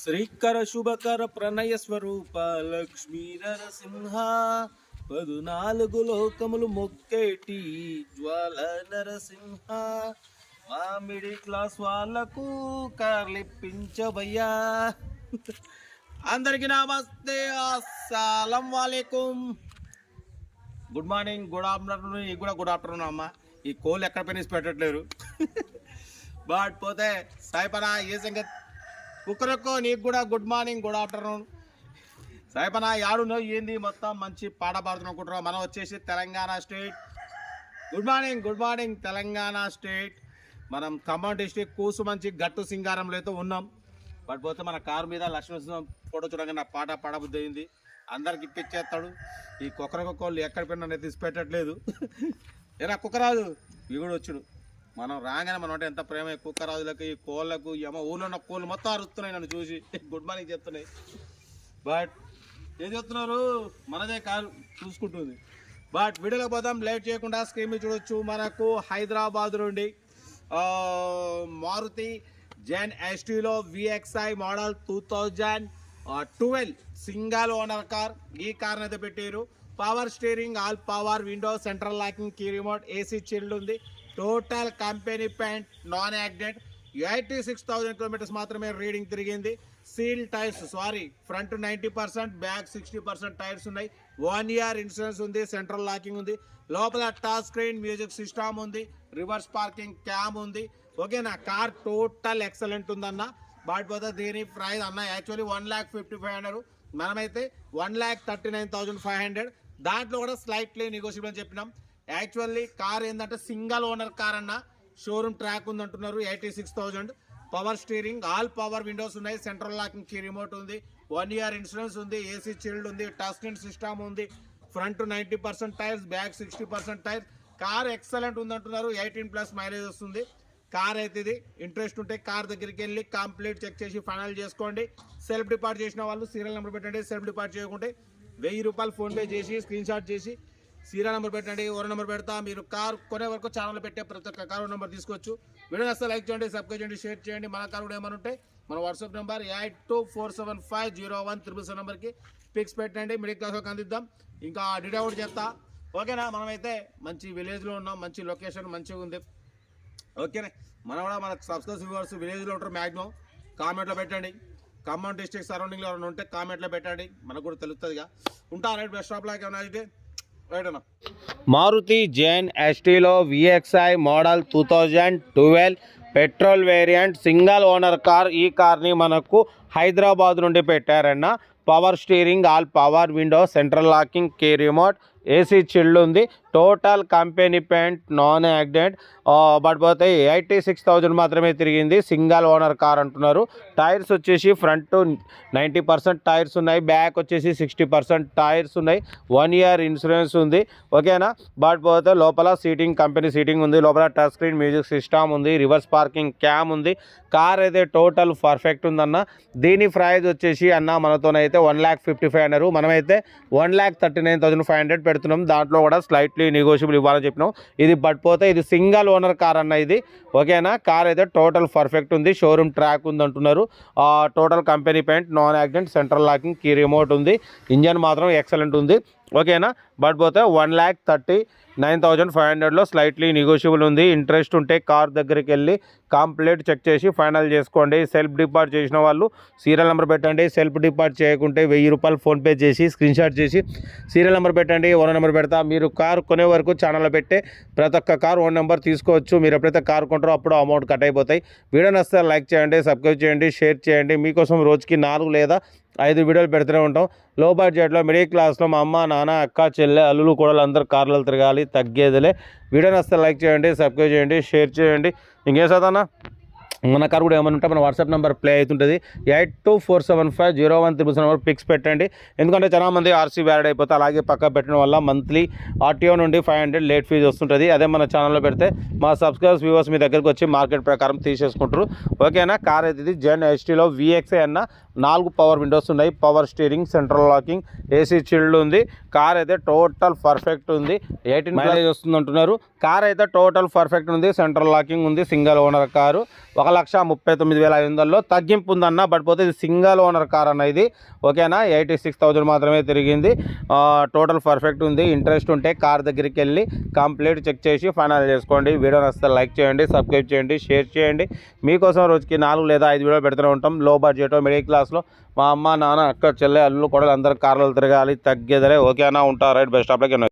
శ్రీకర శుభకర ప్రణయ స్వరూప లక్ష్మీ నరసింహ 14 లోకములు మొక్కేటి జ్వాల నరసింహ మా middle class వాళ్ళకు కార్లిప్పించబయ్యా. అందరికి నమస్తే, అస్సలం వాలేకుం, గుడ్ మార్నింగ్, గుడ్ ఆఫ్టర్నూన్. ఈ కూడా గుడ్ ఆఫ్టర్నూన్ అమ్మ. ఈ కోళ్ళు ఎక్కడ పెనిసి పెట్టట్లేరు. బట్ పోతే సాయిపనా ఏ సంగతి కుక్కరొక్కో, నీకు కూడా గుడ్ మార్నింగ్, గుడ్ ఆఫ్టర్నూన్. సాయిపనా యాడునో ఏంది మొత్తం మంచి పాట పాడుతున్నా. మనం వచ్చేసి Telangana state. Good morning, good morning Telangana state. మనం ఖమ్మం డిస్ట్రిక్ట్ కూసు మంచి గట్టు సింగారంలో అయితే ఉన్నాం. బట్ పోతే మన కారు మీద లక్ష్మీనరసింహ ఫోటో చూడగానే నా పాట పాడబుద్ధి అయింది. అందరికి ఇప్పించేస్తాడు. ఈ కుక్కరొక్కోళ్ళు ఎక్కడ పెన్నా తీసి పెట్టట్లేదు. ఏరా కుక్కరాజు ఇవి కూడా వచ్చుడు. మనం రాగానే మనం అంటే ఎంత ప్రేమ కుక్కరాజులకు, ఈ కోళ్ళకు. ఊళ్ళో ఉన్న కోళ్ళు మొత్తం అరుస్తున్నాయి నన్ను చూసి, గుడ్ మార్నింగ్ చెప్తున్నాయి. బట్ ఏం చెప్తున్నారు, మనదే కారు చూసుకుంటుంది. బట్ వీడియోలో పోదాం, లేట్ చేయకుండా స్క్రీన్ మీద చూడొచ్చు. మనకు హైదరాబాద్ నుండి మారుతి జెన్ ఎస్టీలో VXi model 2012 single owner car. ఈ కార్ అయితే పెట్టారు. Power steering, all power window, central locking, key remote, AC chilled ఉంది. Total company paint, non accident. 86,000 kilometres మాత్రమే రీడింగ్ తిరిగింది. Seal tyres, front 90%, back 60% tyres ఉన్నాయి. 1 year ఇన్సూరెన్స్ ఉంది. Central locking ఉంది. లోపల టచ్ స్క్రీన్, మ్యూజిక్ సిస్టమ్ ఉంది. Reverse parking cam ఉంది. ఓకేనా, కార్ టోటల్ ఎక్సలెంట్ ఉందన్న. బట్ పోతే దీని ప్రైస్ అన్న యాక్చువల్లీ 1,55,500, మనమైతే 1,39,500. దాంట్లో కూడా స్లైట్లీ నెగోషియబుల్ అని చెప్పినాం. యాక్చువల్లీ కార్ ఏంటంటే సింగల్ ఓనర్ కార్ అన్న, షోరూమ్ ట్రాక్ ఉంది అంటున్నారు. 86,000, power steering, all power Windows ఉన్నాయి. సెంట్రల్ లాకింగ్, కీ రిమోట్ ఉంది. 1 year ఇన్సూరెన్స్ ఉంది. AC చిల్డ్ ఉంది. టచ్ స్క్రీన్ సిస్టమ్ ఉంది. Front 90% tyres, back 60% tyres. Car excellent ఉంది అంటున్నారు. 18+ మైలేజ్ వస్తుంది కార్ అయితే. ఇది ఇంట్రెస్ట్ ఉంటే కార్ దగ్గరికి వెళ్ళి కంప్లీట్ చెక్ చేసి ఫైనల్ చేసుకోండి. సెల్ఫ్ డిపార్ట్ చేసిన వాళ్ళు సీరియల్ నెంబర్ పెట్టండి. సెల్ఫ్ డిపార్ట్ చేయకుంటే 1000 రూపాయలు ఫోన్పే చేసి స్క్రీన్ షాట్ చేసి సీరియల్ నెంబర్ పెట్టండి. ఓరో నెంబర్ పెడతా. మీరు కార్ కొనే వరకు ఛానల్ పెట్టే ప్రతి ఒక్క కారు నెంబర్ తీసుకోవచ్చు. వీడియో అసలు లైక్ చేయండి, సబ్స్క్రైబ్ చేయండి, షేర్ చేయండి. మన కారు కూడా ఏమైనా ఉంటే మన వాట్సాప్ నెంబర్ 8247501777 నెంబర్కి పిక్స్ పెట్టండి. మిడిల్ క్లాస్ వరకు అందిద్దాం. ఇంకా డీటెయిల్ కూడా చెప్తా. ఓకేనా, మనమైతే మంచి విలేజ్లో ఉన్నాం. మంచి లొకేషన్ మంచిగా ఉంది. ఓకేనా, మనం కూడా మన సబ్స్క్రైబ్ వ్యూవర్స్ విలేజ్లో ఉంటారు. మ్యాక్సిమం కామెంట్లో పెట్టండి. ఖమ్మం డిస్ట్రిక్ట్ సరౌండింగ్లో ఎవరైనా ఉంటే కామెంట్లో పెట్టండి, మనకు కూడా తెలుస్తుందిగా. ఉంటా రైట్. Best of luck. ఏమైనా అయితే మారుతి జెన్ ఎస్టీలో VXi model 2012 petrol variant single owner car. ఈ కార్ని మనకు హైదరాబాద్ నుండి పెట్టారన్న. Power steering, all power window, central locking, key remote, AC chilled ఉంది. Total company paint, non accident. But పోతే 86,000 మాత్రమే తిరిగింది. సింగల్ ఓనర్ కార్ అంటున్నారు. టైర్స్ వచ్చేసి ఫ్రంట్ 90% టైర్స్ ఉన్నాయి. బ్యాక్ వచ్చేసి 60% టైర్స్ ఉన్నాయి. 1 year ఇన్సూరెన్స్ ఉంది. ఓకేనా, బట్ పోతే లోపల సీటింగ్ కంపెనీ సీటింగ్ ఉంది. లోపల టచ్ స్క్రీన్ మ్యూజిక్ సిస్టమ్ ఉంది. రివర్స్ పార్కింగ్ క్యామ్ ఉంది. కార్ అయితే టోటల్ పర్ఫెక్ట్ ఉందన్న. దీని ప్రైజ్ వచ్చేసి అన్న మనతోనైతే 1,55,500, మనమైతే 1,39,500 పెడుతున్నాం. దాంట్లో కూడా స్లైట్లీ నెగోషియబుల్ ఇవ్వాలని చెప్పినాం. ఇది బట్ పోతే ఇది సింగల్ ఓనర్ కార్ అన్న ఇది. ఓకేనా, కార్ అయితే టోటల్ పర్ఫెక్ట్ ఉంది. షోరూమ్ ట్రాక్ ఉంది అంటున్నారు. Total company paint, non accident, central locking, key remote ఉంది. ఇంజన్ మాత్రం ఎక్సలెంట్ ఉంది. ఓకేనా, బట్ పోతే 1,39,500లో స్లైట్లీ నెగోషియబుల్ ఉంది. ఇంట్రెస్ట్ ఉంటే కార్ దగ్గరికి వెళ్ళి కంప్లీట్ చెక్ చేసి ఫైనల్ చేసుకోండి. సెల్ఫ్ డిపార్ట్ చేసిన వాళ్ళు సీరియల్ నెంబర్ పెట్టండి. సెల్ఫ్ డిపార్ట్ చేయకుంటే 1000 రూపాయలు ఫోన్పే చేసి స్క్రీన్ షాట్ చేసి సీరియల్ నెంబర్ పెట్టండి. ఓనర్ నెంబర్ పెడతా. మీరు కార్ కొనే వరకు ఛానల్లో పెట్టే ప్రతి ఒక్క కార్ ఓన్ నెంబర్ తీసుకోవచ్చు. మీరు ఎప్పుడైతే కార్ కొంటారో అప్పుడు అమౌంట్ కట్ అయిపోతాయి. వీడియో నచ్చితే లైక్ చేయండి, సబ్స్క్రైబ్ చేయండి, షేర్ చేయండి. మీకోసం రోజుకి 4 లేదా 5 వీడియోలు పెడుతూనే ఉంటాం. లో బడ్జెట్లో మిడిల్ క్లాస్లో మా అమ్మ, నాన్న, అక్క, చెల్లె, అల్లులు కూడా అందరూ కార్లలో తిరగాలి, తగ్గేదిలే. వీడియో నచ్చితే లైక్ చేయండి, సబ్స్క్రైబ్ చేయండి, షేర్ చేయండి. ఇంకేం చదవనా, మన కార్ కూడా ఏమైనా ఉంటే మన వాట్సాప్ నెంబర్ ప్లే అవుతుంటుంది. 8247501777 నెంబర్ పిక్స్ పెట్టండి. ఎందుకంటే చాలా మంది RC వ్యాలిడ్ అయిపోతే అలాగే పక్క పెట్టడం వల్ల మంత్లీ RTO నుండి 500 లేట్ ఫీజు వస్తుంటుంది. అదే మన ఛానల్లో పెడితే మా సబ్స్క్రైబర్స్ వ్యూవర్స్ మీ దగ్గరికి వచ్చి మార్కెట్ ప్రకారం తీసేసుకుంటారు. ఓకేనా, కార్ అయితే ఇది జెన్ ఎస్టీలో VXi అన్న. 4 పవర్ విండోస్ ఉన్నాయి. Power steering, central locking, AC chilled ఉంది. కార్ అయితే టోటల్ పర్ఫెక్ట్ ఉంది. 18 మైలేజ్ వస్తుంది అంటున్నారు. కార్ అయితే టోటల్ పర్ఫెక్ట్ ఉంది. సెంట్రల్ లాకింగ్ ఉంది. Single owner car. ఒక 1,39,500లో తగ్గింపు ఉందన్న. బట్ పోతే ఇది సింగిల్ ఓనర్ కార్ అన్న ఇది, ఓకేనా. 86,000 మాత్రమే తిరిగింది. టోటల్ పర్ఫెక్ట్ ఉంది. ఇంట్రెస్ట్ ఉంటే కార్ దగ్గరికి వెళ్ళి కంప్లీట్ చెక్ చేసి ఫైనల్ చేసుకోండి. వీడియో నచ్చితే లైక్ చేయండి, సబ్స్క్రైబ్ చేయండి, షేర్ చేయండి. మీకోసం రోజుకి 4 లేదా 5 వీడియోలు పెడుతూనే ఉంటాం. లో బడ్జెట్, మిడిల్ క్లాస్లో మా అమ్మ, నాన్న, అక్క, చెల్లె, అల్లు కూడా అందరు కార్లు తిరగాలి, తగ్గేదలే, ఓకేనా. ఉంటా రైట్, బెస్ట్ ఆఫ్ లక్.